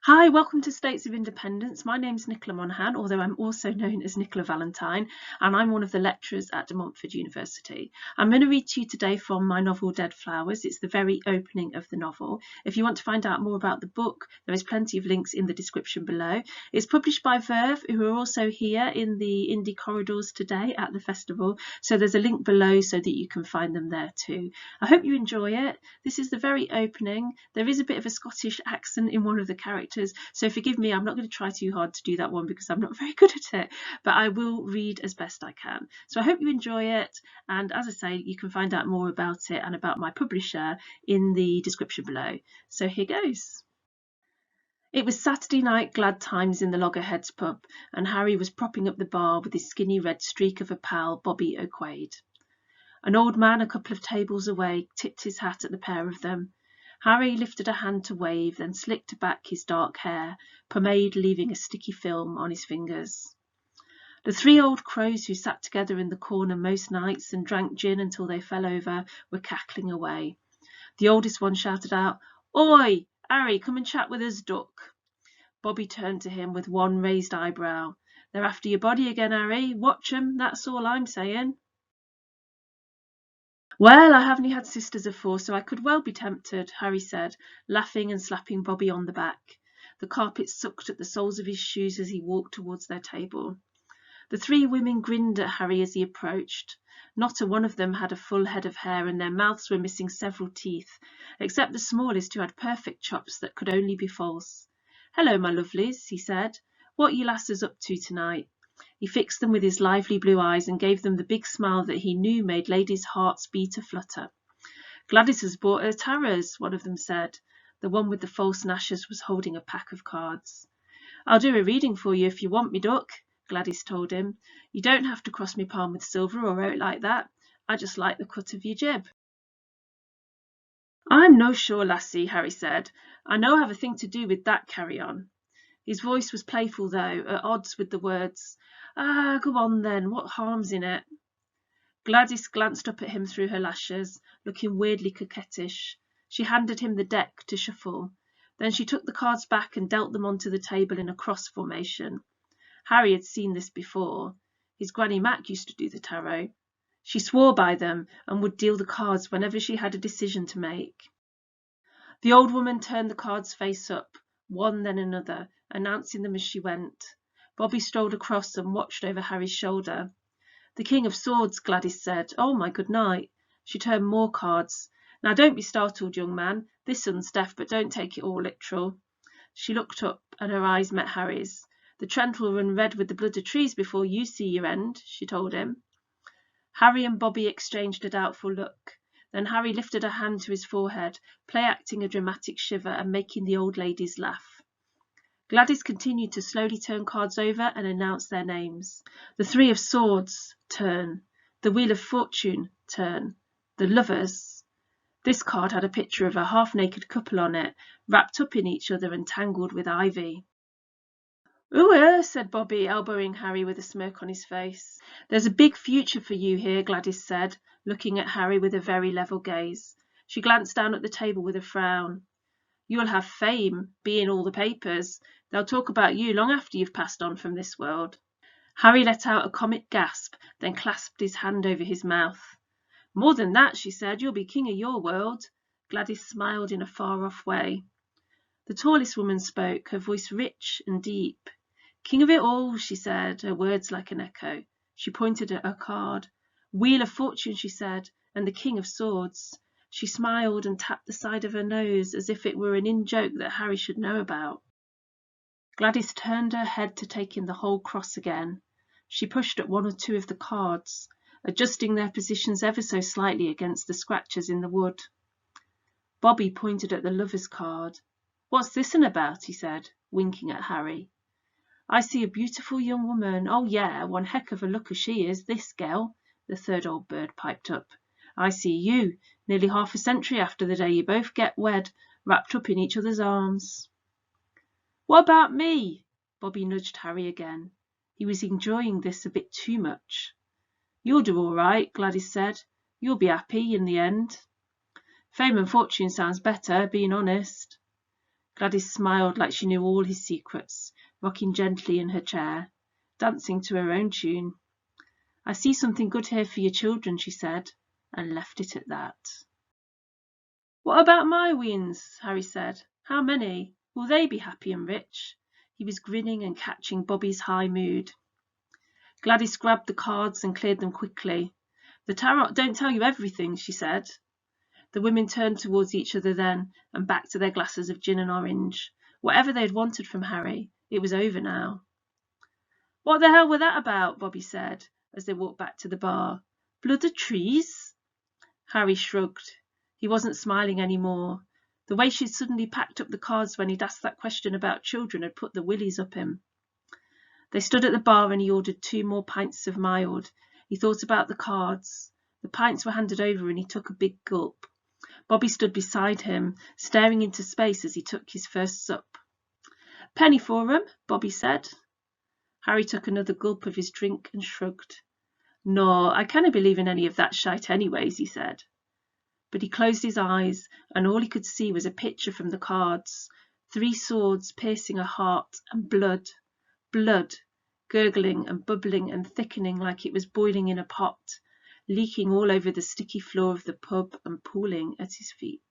Hi, welcome to States of Independence. My name's Nicola Monaghan, although I'm also known as Nicola Valentine, and I'm one of the lecturers at Montfort University. I'm going to read to you today from my novel Dead Flowers. It's the very opening of the novel. If you want to find out more about the book, there is plenty of links in the description below. It's published by Verve, who are also here in the indie corridors today at the festival, so there's a link below so that you can find them there too. I hope you enjoy it. This is the very opening. There is a bit of a Scottish accent in one of the characters, so forgive me, I'm not going to try too hard to do that one because I'm not very good at it, but I will read as best I can. So I hope you enjoy it, and as I say, you can find out more about it and about my publisher in the description below. So here goes. It was Saturday night glad times in the Loggerheads pub, and Harry was propping up the bar with his skinny red streak of a pal, Bobby O'Quaid. An old man a couple of tables away tipped his hat at the pair of them. Harry lifted a hand to wave, then slicked back his dark hair, pomade leaving a sticky film on his fingers. The three old crows who sat together in the corner most nights and drank gin until they fell over were cackling away. The oldest one shouted out, "Oi, Harry, come and chat with us, duck." Bobby turned to him with one raised eyebrow. "They're after your body again, Harry. Watch 'em, that's all I'm saying." "Well, I haven't had sisters afore, so I could well be tempted," Harry said, laughing and slapping Bobby on the back. The carpet sucked at the soles of his shoes as he walked towards their table. The three women grinned at Harry as he approached. Not a one of them had a full head of hair, and their mouths were missing several teeth, except the smallest, who had perfect chops that could only be false. "Hello, my lovelies," he said. "What you lasses up to tonight?" He fixed them with his lively blue eyes and gave them the big smile that he knew made ladies' hearts beat a flutter. "Gladys has bought her taras," one of them said. The one with the false gnashes was holding a pack of cards. "I'll do a reading for you if you want me, duck," Gladys told him. "You don't have to cross me palm with silver or out like that. I just like the cut of your jib." "I'm no sure, lassie," Harry said. "I no have a thing to do with that carry-on." His voice was playful, though, at odds with the words. "Ah, go on then, what harm's in it?" Gladys glanced up at him through her lashes, looking weirdly coquettish. She handed him the deck to shuffle. Then she took the cards back and dealt them onto the table in a cross formation. Harry had seen this before. His Granny Mac used to do the tarot. She swore by them and would deal the cards whenever she had a decision to make. The old woman turned the cards face up, one then another, announcing them as she went. Bobby strolled across and watched over Harry's shoulder. "The King of Swords," Gladys said. "Oh, my good night." She turned more cards. "Now don't be startled, young man. This one's deaf, but don't take it all literal." She looked up, and her eyes met Harry's. "The Trent will run red with the blood of trees before you see your end," she told him. Harry and Bobby exchanged a doubtful look. Then Harry lifted a hand to his forehead, play-acting a dramatic shiver and making the old ladies laugh. Gladys continued to slowly turn cards over and announce their names. The Three of Swords, turn. The Wheel of Fortune, turn. The Lovers. This card had a picture of a half-naked couple on it, wrapped up in each other and tangled with ivy. "Ooh," said Bobby, elbowing Harry with a smirk on his face. "There's a big future for you here," Gladys said, looking at Harry with a very level gaze. She glanced down at the table with a frown. "You'll have fame, be in all the papers. They'll talk about you long after you've passed on from this world." Harry let out a comic gasp, then clasped his hand over his mouth. "More than that," she said, "you'll be king of your world." Gladys smiled in a far-off way. The tallest woman spoke, her voice rich and deep. "King of it all," she said, her words like an echo. She pointed at her card. "Wheel of Fortune," she said, "and the King of Swords." She smiled and tapped the side of her nose as if it were an in-joke that Harry should know about. Gladys turned her head to take in the whole cross again. She pushed at one or two of the cards, adjusting their positions ever so slightly against the scratches in the wood. Bobby pointed at the Lover's card. "What's this one about?" he said, winking at Harry. "I see a beautiful young woman. Oh, yeah, one heck of a looker she is, this gal," the third old bird piped up. "I see you, nearly half a century after the day you both get wed, wrapped up in each other's arms." "What about me?" Bobby nudged Harry again. He was enjoying this a bit too much. "You'll do all right," Gladys said. "You'll be happy in the end." "Fame and fortune sounds better, being honest." Gladys smiled like she knew all his secrets, rocking gently in her chair, dancing to her own tune. "I see something good here for your children," she said, and left it at that. "What about my weans?" Harry said. "How many? Will they be happy and rich?" He was grinning and catching Bobby's high mood. Gladys grabbed the cards and cleared them quickly. "The tarot don't tell you everything," she said. The women turned towards each other then, and back to their glasses of gin and orange. Whatever they had wanted from Harry, it was over now. "What the hell were that about?" Bobby said, as they walked back to the bar. "Blood of trees?" Harry shrugged. He wasn't smiling any more. The way she'd suddenly packed up the cards when he'd asked that question about children had put the willies up him. They stood at the bar and he ordered 2 more pints of mild. He thought about the cards. The pints were handed over and he took a big gulp. Bobby stood beside him, staring into space as he took his first sup. "Penny for 'em," Bobby said. Harry took another gulp of his drink and shrugged. "No, I can't believe in any of that shite anyways," he said. But he closed his eyes, and all he could see was a picture from the cards, 3 swords piercing a heart, and blood, gurgling and bubbling and thickening like it was boiling in a pot, leaking all over the sticky floor of the pub and pooling at his feet.